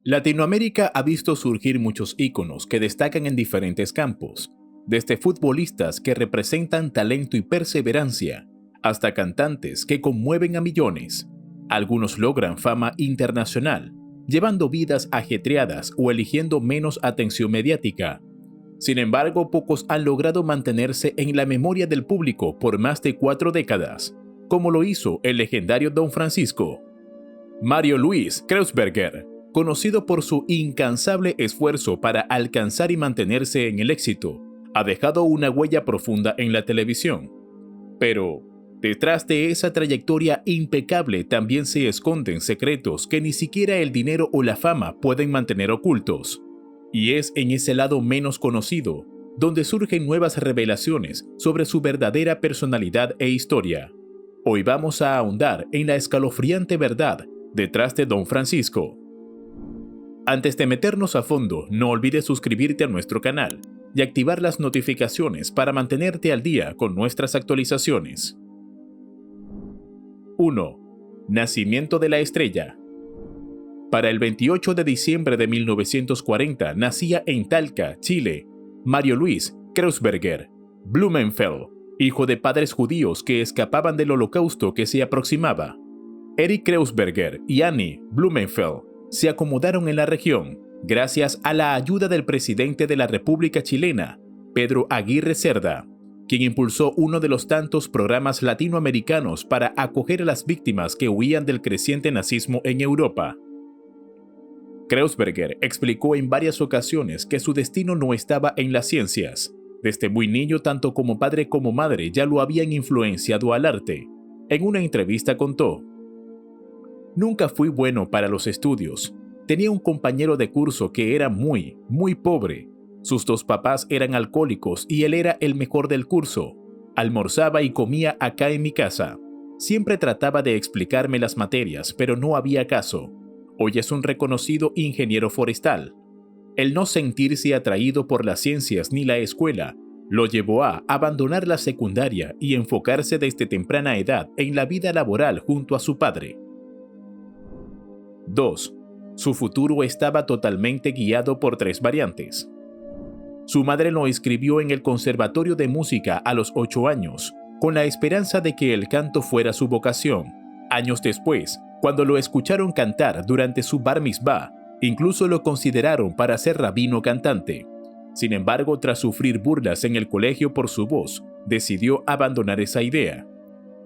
Latinoamérica ha visto surgir muchos íconos que destacan en diferentes campos, desde futbolistas que representan talento y perseverancia, hasta cantantes que conmueven a millones. Algunos logran fama internacional, llevando vidas ajetreadas o eligiendo menos atención mediática. Sin embargo, pocos han logrado mantenerse en la memoria del público por más de 4 décadas, como lo hizo el legendario Don Francisco. Mario Luis Kreuzberger, conocido por su incansable esfuerzo para alcanzar y mantenerse en el éxito, ha dejado una huella profunda en la televisión. Pero, detrás de esa trayectoria impecable también se esconden secretos que ni siquiera el dinero o la fama pueden mantener ocultos. Y es en ese lado menos conocido, donde surgen nuevas revelaciones sobre su verdadera personalidad e historia. Hoy vamos a ahondar en la escalofriante verdad detrás de Don Francisco. Antes de meternos a fondo, no olvides suscribirte a nuestro canal y activar las notificaciones para mantenerte al día con nuestras actualizaciones. 1. Nacimiento de la estrella. Para el 28 de diciembre de 1940 nacía en Talca, Chile, Mario Luis Kreuzberger Blumenfeld, hijo de padres judíos que escapaban del holocausto que se aproximaba. Erich Kreuzberger y Annie Blumenfeld se acomodaron en la región gracias a la ayuda del presidente de la República Chilena, Pedro Aguirre Cerda, quien impulsó uno de los tantos programas latinoamericanos para acoger a las víctimas que huían del creciente nazismo en Europa. Kreuzberger explicó en varias ocasiones que su destino no estaba en las ciencias. Desde muy niño, tanto como padre como madre ya lo habían influenciado al arte. En una entrevista contó: "Nunca fui bueno para los estudios. Tenía un compañero de curso que era muy pobre. Sus 2 papás eran alcohólicos y él era el mejor del curso. Almorzaba y comía acá en mi casa. Siempre trataba de explicarme las materias, pero no había caso. Hoy es un reconocido ingeniero forestal. El no sentirse atraído por las ciencias ni la escuela lo llevó a abandonar la secundaria y enfocarse desde temprana edad en la vida laboral junto a su padre". 2. Su futuro estaba totalmente guiado por 3 variantes. Su madre lo inscribió en el Conservatorio de Música a los 8 años, con la esperanza de que el canto fuera su vocación. Años después, cuando lo escucharon cantar durante su bar mitzvah, incluso lo consideraron para ser rabino cantante. Sin embargo, tras sufrir burlas en el colegio por su voz, decidió abandonar esa idea.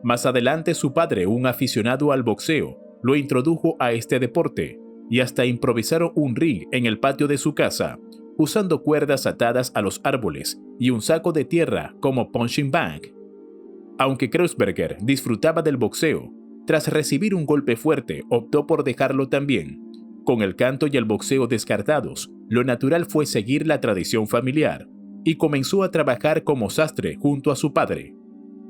Más adelante, su padre, un aficionado al boxeo, lo introdujo a este deporte, y hasta improvisaron un ring en el patio de su casa, usando cuerdas atadas a los árboles y un saco de tierra como punching bag. Aunque Kreuzberger disfrutaba del boxeo, tras recibir un golpe fuerte optó por dejarlo también. Con el canto y el boxeo descartados, lo natural fue seguir la tradición familiar, y comenzó a trabajar como sastre junto a su padre.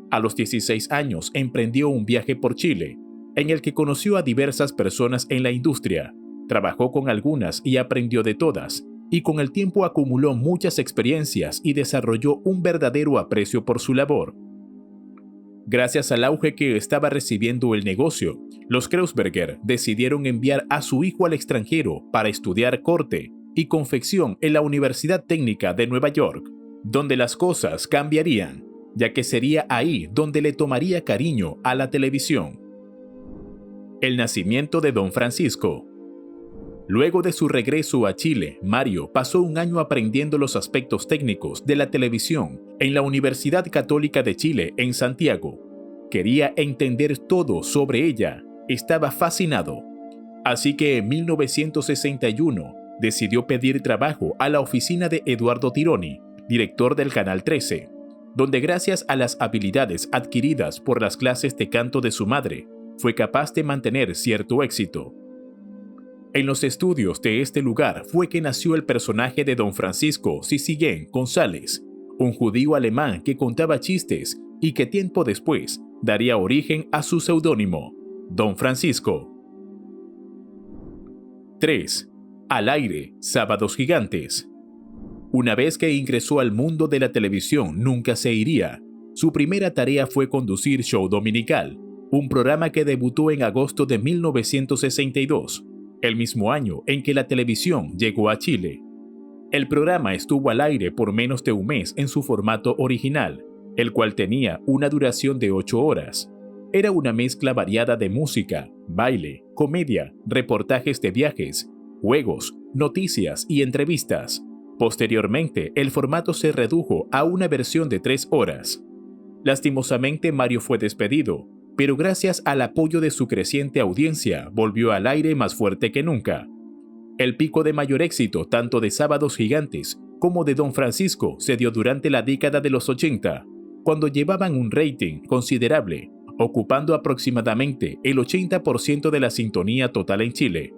A los 16 años emprendió un viaje por Chile, en el que conoció a diversas personas en la industria, trabajó con algunas y aprendió de todas, y con el tiempo acumuló muchas experiencias y desarrolló un verdadero aprecio por su labor. Gracias al auge que estaba recibiendo el negocio, los Kreuzberger decidieron enviar a su hijo al extranjero para estudiar corte y confección en la Universidad Técnica de Nueva York, donde las cosas cambiarían, ya que sería ahí donde le tomaría cariño a la televisión. El nacimiento de Don Francisco. Luego de su regreso a Chile, Mario pasó un año aprendiendo los aspectos técnicos de la televisión en la Universidad Católica de Chile en Santiago. Quería entender todo sobre ella, estaba fascinado. Así que en 1961 decidió pedir trabajo a la oficina de Eduardo Tironi, director del Canal 13, donde gracias a las habilidades adquiridas por las clases de canto de su madre, fue capaz de mantener cierto éxito. En los estudios de este lugar fue que nació el personaje de Don Francisco Sisigen González, un judío alemán que contaba chistes y que tiempo después daría origen a su seudónimo, Don Francisco. 3. Al aire, Sábados Gigantes. Una vez que ingresó al mundo de la televisión, nunca se iría. Su primera tarea fue conducir Show Dominical, un programa que debutó en agosto de 1962. el mismo año en que la televisión llegó a Chile. El programa estuvo al aire por menos de un mes en su formato original, el cual tenía una duración de 8 horas. Era una mezcla variada de música, baile, comedia, reportajes de viajes, juegos, noticias y entrevistas. Posteriormente, el formato se redujo a una versión de 3 horas. Lastimosamente, Mario fue despedido, pero gracias al apoyo de su creciente audiencia, volvió al aire más fuerte que nunca. El pico de mayor éxito tanto de Sábados Gigantes como de Don Francisco se dio durante la década de los 80, cuando llevaban un rating considerable, ocupando aproximadamente el 80% de la sintonía total en Chile.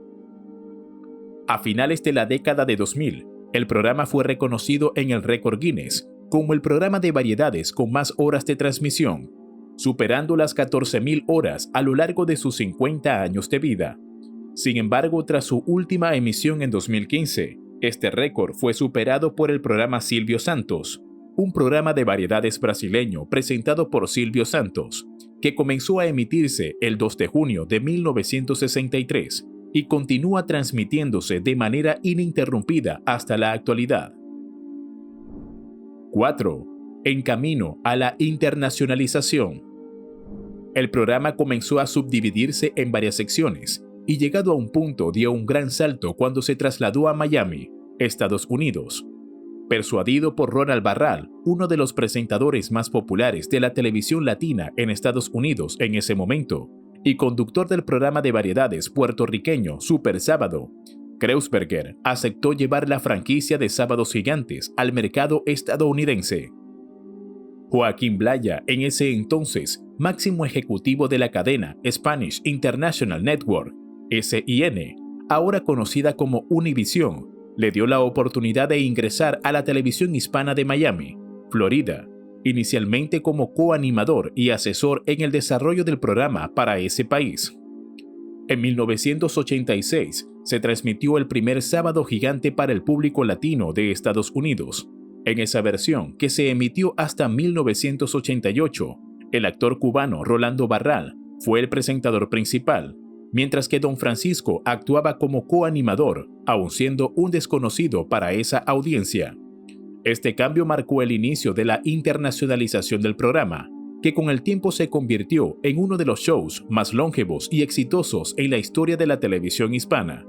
A finales de la década de 2000, el programa fue reconocido en el récord Guinness como el programa de variedades con más horas de transmisión, superando las 14.000 horas a lo largo de sus 50 años de vida. Sin embargo, tras su última emisión en 2015, este récord fue superado por el programa Silvio Santos, un programa de variedades brasileño presentado por Silvio Santos, que comenzó a emitirse el 2 de junio de 1963 y continúa transmitiéndose de manera ininterrumpida hasta la actualidad. 4. En camino a la internacionalización. El programa comenzó a subdividirse en varias secciones y llegado a un punto dio un gran salto cuando se trasladó a Miami, Estados Unidos. Persuadido por Ronald Barral, uno de los presentadores más populares de la televisión latina en Estados Unidos en ese momento, y conductor del programa de variedades puertorriqueño Super Sábado, Kreuzberger aceptó llevar la franquicia de Sábados Gigantes al mercado estadounidense. Joaquín Blaya, en ese entonces máximo ejecutivo de la cadena Spanish International Network, SIN, ahora conocida como Univision, le dio la oportunidad de ingresar a la televisión hispana de Miami, Florida, inicialmente como coanimador y asesor en el desarrollo del programa para ese país. En 1986 se transmitió el primer Sábado Gigante para el público latino de Estados Unidos. En esa versión, que se emitió hasta 1988, el actor cubano Rolando Barral fue el presentador principal, mientras que Don Francisco actuaba como coanimador, aun siendo un desconocido para esa audiencia. Este cambio marcó el inicio de la internacionalización del programa, que con el tiempo se convirtió en uno de los shows más longevos y exitosos en la historia de la televisión hispana.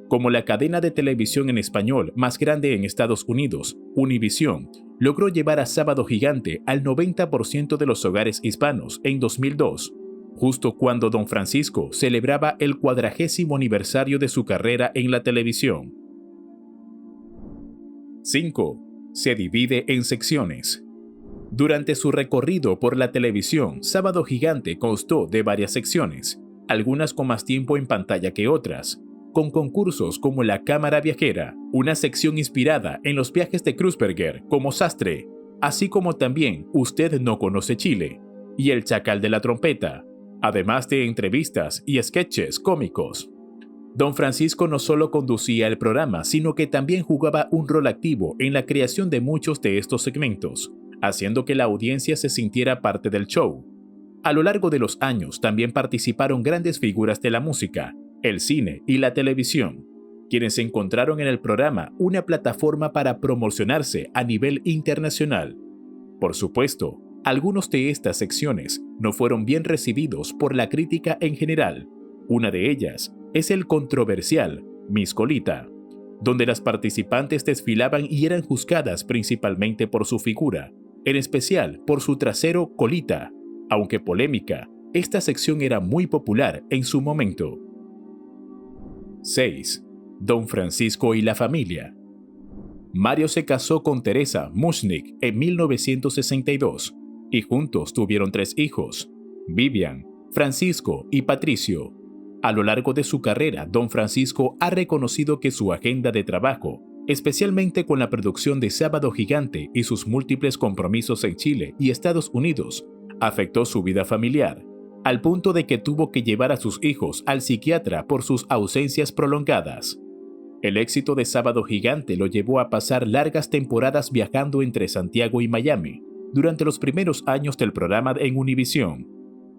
Como la cadena de televisión en español más grande en Estados Unidos, Univision, logró llevar a Sábado Gigante al 90% de los hogares hispanos en 2002, justo cuando Don Francisco celebraba el 40º aniversario de su carrera en la televisión. 5. Se divide en secciones. Durante su recorrido por la televisión, Sábado Gigante constó de varias secciones, algunas con más tiempo en pantalla que otras, con concursos como la Cámara Viajera, una sección inspirada en los viajes de Kreuzberger como Sastre, así como también Usted no conoce Chile y El Chacal de la Trompeta, además de entrevistas y sketches cómicos. Don Francisco no solo conducía el programa, sino que también jugaba un rol activo en la creación de muchos de estos segmentos, haciendo que la audiencia se sintiera parte del show. A lo largo de los años también participaron grandes figuras de la música, el cine y la televisión, quienes encontraron en el programa una plataforma para promocionarse a nivel internacional. Por supuesto, algunos de estas secciones no fueron bien recibidos por la crítica en general. Una de ellas es el controversial Miss Colita, donde las participantes desfilaban y eran juzgadas principalmente por su figura, en especial por su trasero colita. Aunque polémica, esta sección era muy popular en su momento. 6. Don Francisco y la familia. Mario se casó con Teresa Mushnick en 1962 y juntos tuvieron 3 hijos, Vivian, Francisco y Patricio. A lo largo de su carrera, Don Francisco ha reconocido que su agenda de trabajo, especialmente con la producción de Sábado Gigante y sus múltiples compromisos en Chile y Estados Unidos, afectó su vida familiar, al punto de que tuvo que llevar a sus hijos al psiquiatra por sus ausencias prolongadas. El éxito de Sábado Gigante lo llevó a pasar largas temporadas viajando entre Santiago y Miami durante los primeros años del programa en Univision.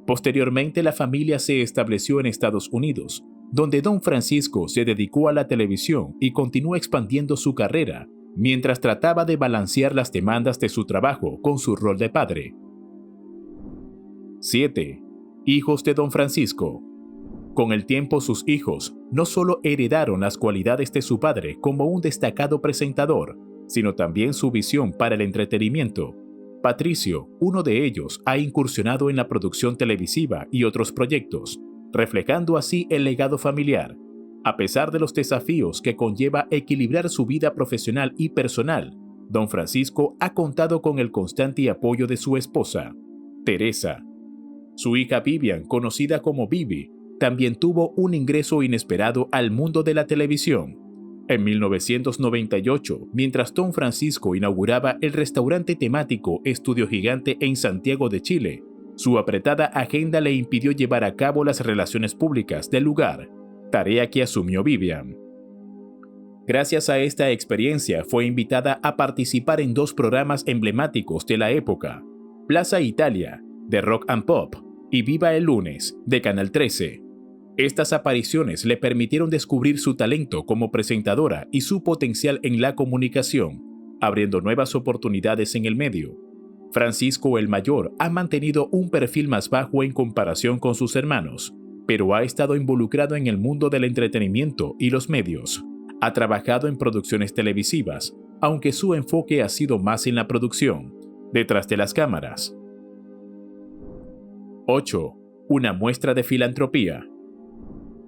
Posteriormente, la familia se estableció en Estados Unidos, donde don Francisco se dedicó a la televisión y continuó expandiendo su carrera, mientras trataba de balancear las demandas de su trabajo con su rol de padre. 7. Hijos de don Francisco. Con el tiempo, sus hijos no solo heredaron las cualidades de su padre como un destacado presentador, sino también su visión para el entretenimiento. Patricio, uno de ellos, ha incursionado en la producción televisiva y otros proyectos, reflejando así el legado familiar. A pesar de los desafíos que conlleva equilibrar su vida profesional y personal, don Francisco ha contado con el constante apoyo de su esposa, Teresa. Su hija Vivian, conocida como Vivi, también tuvo un ingreso inesperado al mundo de la televisión. En 1998, mientras don Francisco inauguraba el restaurante temático Estudio Gigante en Santiago de Chile, su apretada agenda le impidió llevar a cabo las relaciones públicas del lugar, tarea que asumió Vivian. Gracias a esta experiencia fue invitada a participar en 2 programas emblemáticos de la época, Plaza Italia, de Rock and Pop, y Viva el Lunes, de Canal 13. Estas apariciones le permitieron descubrir su talento como presentadora y su potencial en la comunicación, abriendo nuevas oportunidades en el medio. Francisco el Mayor ha mantenido un perfil más bajo en comparación con sus hermanos, pero ha estado involucrado en el mundo del entretenimiento y los medios. Ha trabajado en producciones televisivas, aunque su enfoque ha sido más en la producción, detrás de las cámaras. 8. Una muestra de filantropía.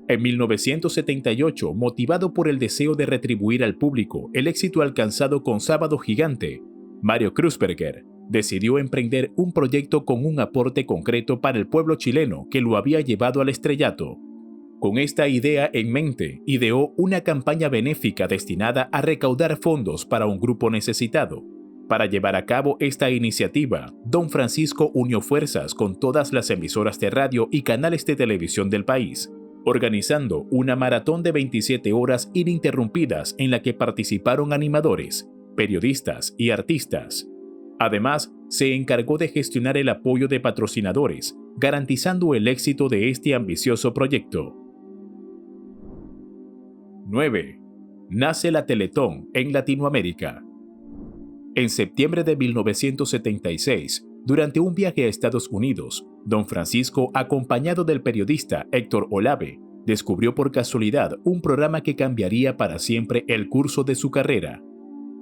En 1978, motivado por el deseo de retribuir al público el éxito alcanzado con Sábado Gigante, Mario Kruzberger decidió emprender un proyecto con un aporte concreto para el pueblo chileno que lo había llevado al estrellato. Con esta idea en mente, ideó una campaña benéfica destinada a recaudar fondos para un grupo necesitado. Para llevar a cabo esta iniciativa, don Francisco unió fuerzas con todas las emisoras de radio y canales de televisión del país, organizando una maratón de 27 horas ininterrumpidas en la que participaron animadores, periodistas y artistas. Además, se encargó de gestionar el apoyo de patrocinadores, garantizando el éxito de este ambicioso proyecto. 9. Nace la Teletón en Latinoamérica. En septiembre de 1976, durante un viaje a Estados Unidos, don Francisco, acompañado del periodista Héctor Olave, descubrió por casualidad un programa que cambiaría para siempre el curso de su carrera.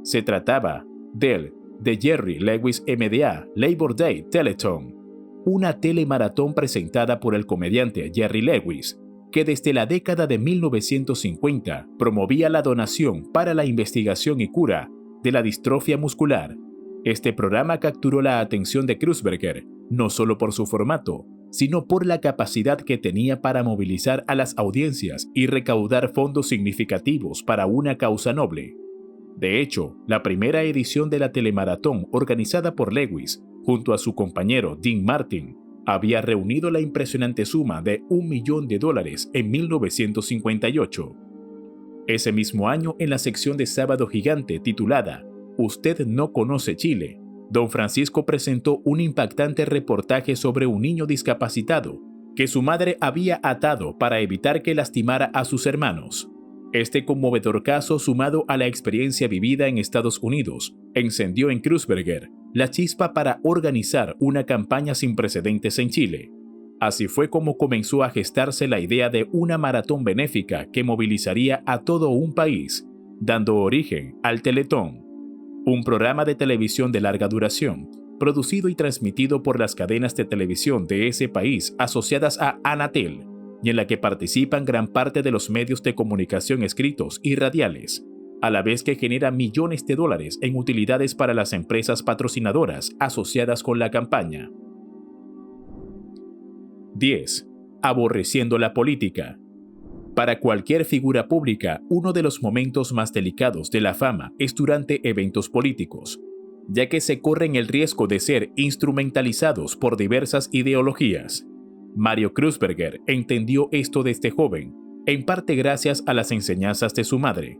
Se trataba del The Jerry Lewis MDA Labor Day Telethon, una telemaratón presentada por el comediante Jerry Lewis, que desde la década de 1950 promovía la donación para la investigación y cura de la distrofia muscular. Este programa capturó la atención de Kruzberger, no solo por su formato, sino por la capacidad que tenía para movilizar a las audiencias y recaudar fondos significativos para una causa noble. De hecho, la primera edición de la telemaratón organizada por Lewis, junto a su compañero Dean Martin, había reunido la impresionante suma de $1 millón en 1958. Ese mismo año, en la sección de Sábado Gigante titulada «Usted no conoce Chile», don Francisco presentó un impactante reportaje sobre un niño discapacitado que su madre había atado para evitar que lastimara a sus hermanos. Este conmovedor caso, sumado a la experiencia vivida en Estados Unidos, encendió en Kruzberger la chispa para organizar una campaña sin precedentes en Chile. Así fue como comenzó a gestarse la idea de una maratón benéfica que movilizaría a todo un país, dando origen al Teletón, un programa de televisión de larga duración, producido y transmitido por las cadenas de televisión de ese país asociadas a Anatel, y en la que participan gran parte de los medios de comunicación escritos y radiales, a la vez que genera millones de dólares en utilidades para las empresas patrocinadoras asociadas con la campaña. 10. Aborreciendo la política. Para cualquier figura pública, uno de los momentos más delicados de la fama es durante eventos políticos, ya que se corren el riesgo de ser instrumentalizados por diversas ideologías. Mario Kruzberger entendió esto desde joven, en parte gracias a las enseñanzas de su madre.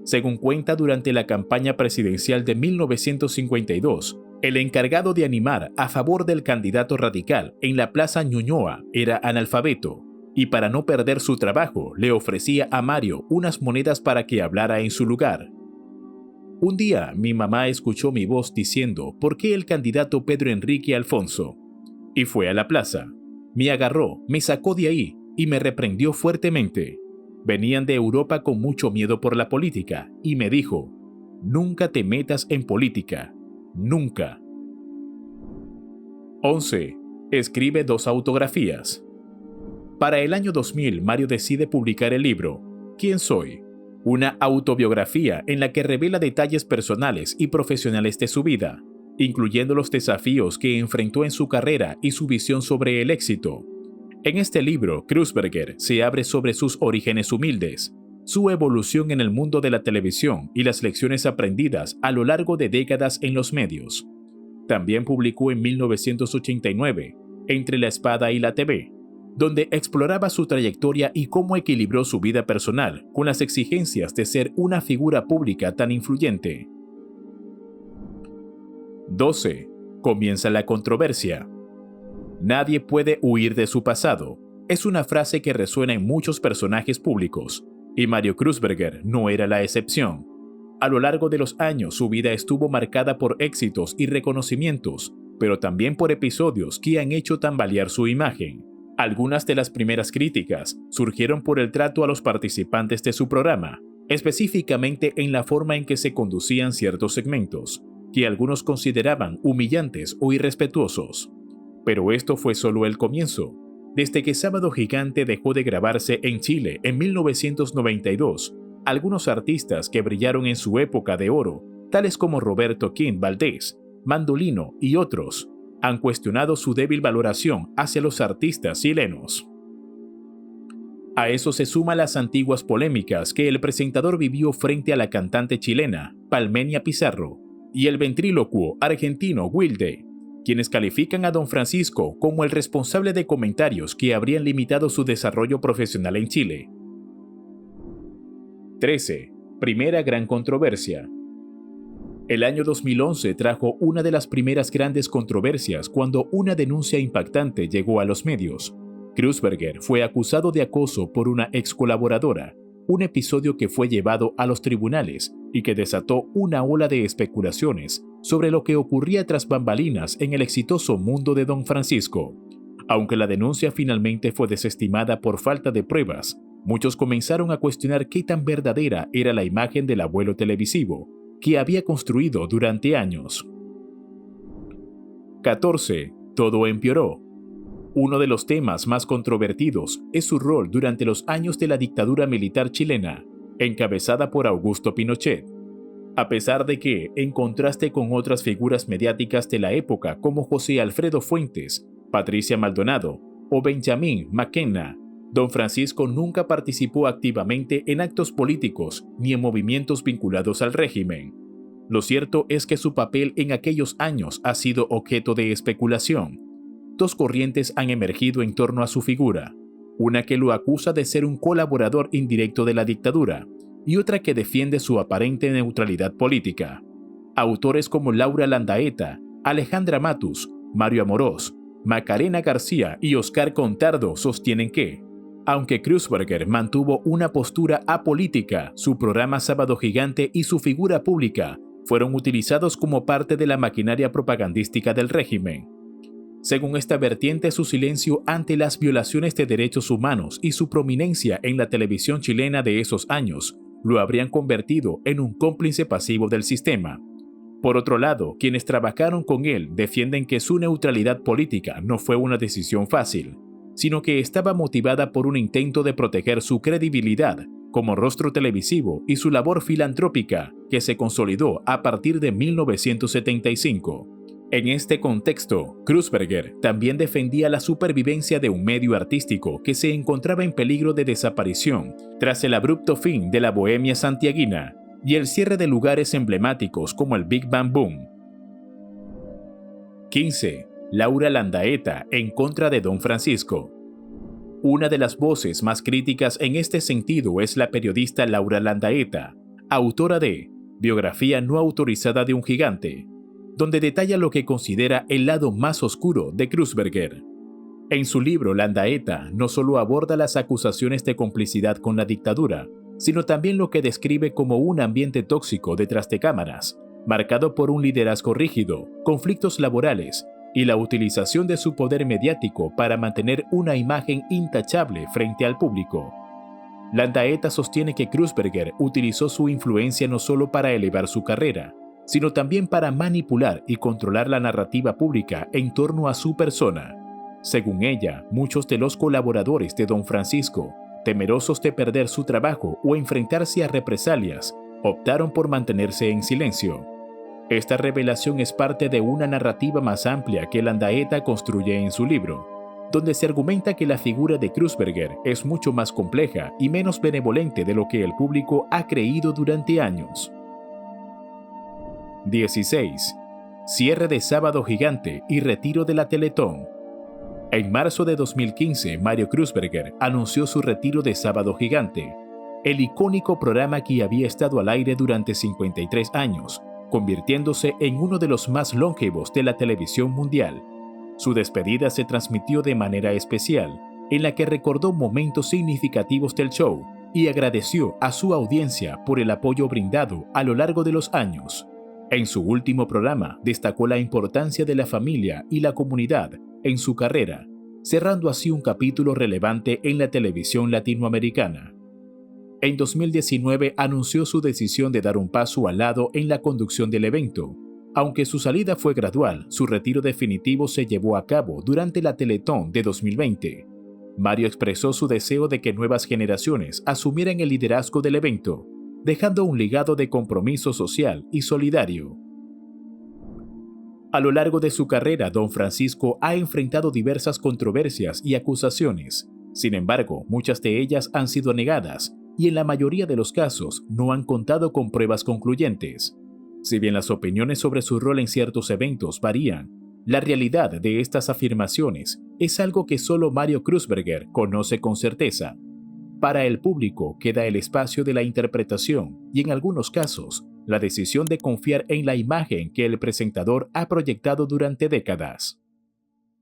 Según cuenta, durante la campaña presidencial de 1952, el encargado de animar a favor del candidato radical en la Plaza Ñuñoa era analfabeto, y para no perder su trabajo le ofrecía a Mario unas monedas para que hablara en su lugar. Un día mi mamá escuchó mi voz diciendo ¿por qué el candidato Pedro Enrique Alfonso? Y fue a la plaza. Me agarró, me sacó de ahí y me reprendió fuertemente. Venían de Europa con mucho miedo por la política y me dijo, nunca te metas en política, nunca. 11. Escribe 2 autografías. Para el año 2000, Mario decide publicar el libro ¿Quién soy? Una autobiografía en la que revela detalles personales y profesionales de su vida, incluyendo los desafíos que enfrentó en su carrera y su visión sobre el éxito. En este libro, Kruzberger se abre sobre sus orígenes humildes, su evolución en el mundo de la televisión y las lecciones aprendidas a lo largo de décadas en los medios. También publicó en 1989, Entre la espada y la TV, donde exploraba su trayectoria y cómo equilibró su vida personal con las exigencias de ser una figura pública tan influyente. 12. Comienza la controversia. Nadie puede huir de su pasado. Es una frase que resuena en muchos personajes públicos, y Mario Kruzberger no era la excepción. A lo largo de los años su vida estuvo marcada por éxitos y reconocimientos, pero también por episodios que han hecho tambalear su imagen. Algunas de las primeras críticas surgieron por el trato a los participantes de su programa, específicamente en la forma en que se conducían ciertos segmentos, que algunos consideraban humillantes o irrespetuosos. Pero esto fue solo el comienzo. Desde que Sábado Gigante dejó de grabarse en Chile en 1992, algunos artistas que brillaron en su época de oro, tales como Roberto King Valdés, Mandolino y otros, han cuestionado su débil valoración hacia los artistas chilenos. A eso se suman las antiguas polémicas que el presentador vivió frente a la cantante chilena, Palmenia Pizarro, y el ventrílocuo argentino Wilde, quienes califican a Don Francisco como el responsable de comentarios que habrían limitado su desarrollo profesional en Chile. 13. Primera gran controversia. El año 2011 trajo una de las primeras grandes controversias cuando una denuncia impactante llegó a los medios. Kruzberger fue acusado de acoso por una ex colaboradora, un episodio que fue llevado a los tribunales y que desató una ola de especulaciones sobre lo que ocurría tras bambalinas en el exitoso mundo de Don Francisco. Aunque la denuncia finalmente fue desestimada por falta de pruebas, muchos comenzaron a cuestionar qué tan verdadera era la imagen del abuelo televisivo que había construido durante años. 14. Todo empeoró. Uno de los temas más controvertidos es su rol durante los años de la dictadura militar chilena, encabezada por Augusto Pinochet. A pesar de que, en contraste con otras figuras mediáticas de la época como José Alfredo Fuentes, Patricia Maldonado o Benjamín McKenna, Don Francisco nunca participó activamente en actos políticos ni en movimientos vinculados al régimen. Lo cierto es que su papel en aquellos años ha sido objeto de especulación. Dos corrientes han emergido en torno a su figura, una que lo acusa de ser un colaborador indirecto de la dictadura y otra que defiende su aparente neutralidad política. Autores como Laura Landaeta, Alejandra Matus, Mario Amorós, Macarena García y Oscar Contardo sostienen que, aunque Kruzberger mantuvo una postura apolítica, su programa Sábado Gigante y su figura pública fueron utilizados como parte de la maquinaria propagandística del régimen. Según esta vertiente, su silencio ante las violaciones de derechos humanos y su prominencia en la televisión chilena de esos años lo habrían convertido en un cómplice pasivo del sistema. Por otro lado, quienes trabajaron con él defienden que su neutralidad política no fue una decisión fácil, sino que estaba motivada por un intento de proteger su credibilidad como rostro televisivo y su labor filantrópica que se consolidó a partir de 1975. En este contexto, Kruzberger también defendía la supervivencia de un medio artístico que se encontraba en peligro de desaparición tras el abrupto fin de la bohemia santiaguina y el cierre de lugares emblemáticos como el Big Bang Boom. 15. Laura Landaeta en contra de Don Francisco. Una de las voces más críticas en este sentido es la periodista Laura Landaeta, autora de Biografía no autorizada de un gigante, donde detalla lo que considera el lado más oscuro de Kruzberger. En su libro Landaeta no solo aborda las acusaciones de complicidad con la dictadura, sino también lo que describe como un ambiente tóxico detrás de cámaras, marcado por un liderazgo rígido, conflictos laborales y la utilización de su poder mediático para mantener una imagen intachable frente al público. Landaeta sostiene que Kruzberger utilizó su influencia no solo para elevar su carrera, sino también para manipular y controlar la narrativa pública en torno a su persona. Según ella, muchos de los colaboradores de Don Francisco, temerosos de perder su trabajo o enfrentarse a represalias, optaron por mantenerse en silencio. Esta revelación es parte de una narrativa más amplia que Landaeta construye en su libro, donde se argumenta que la figura de Kruzberger es mucho más compleja y menos benevolente de lo que el público ha creído durante años. 16. Cierre de Sábado Gigante y retiro de la Teletón. En marzo de 2015, Mario Kruzberger anunció su retiro de Sábado Gigante, el icónico programa que había estado al aire durante 53 años, convirtiéndose en uno de los más longevos de la televisión mundial. Su despedida se transmitió de manera especial, en la que recordó momentos significativos del show y agradeció a su audiencia por el apoyo brindado a lo largo de los años. En su último programa, destacó la importancia de la familia y la comunidad en su carrera, cerrando así un capítulo relevante en la televisión latinoamericana. En 2019 anunció su decisión de dar un paso al lado en la conducción del evento. Aunque su salida fue gradual, su retiro definitivo se llevó a cabo durante la Teletón de 2020. Mario expresó su deseo de que nuevas generaciones asumieran el liderazgo del evento, dejando un legado de compromiso social y solidario. A lo largo de su carrera, Don Francisco ha enfrentado diversas controversias y acusaciones. Sin embargo, muchas de ellas han sido negadas y en la mayoría de los casos no han contado con pruebas concluyentes. Si bien las opiniones sobre su rol en ciertos eventos varían, la realidad de estas afirmaciones es algo que solo Mario Kruzberger conoce con certeza. Para el público queda el espacio de la interpretación y, en algunos casos, la decisión de confiar en la imagen que el presentador ha proyectado durante décadas.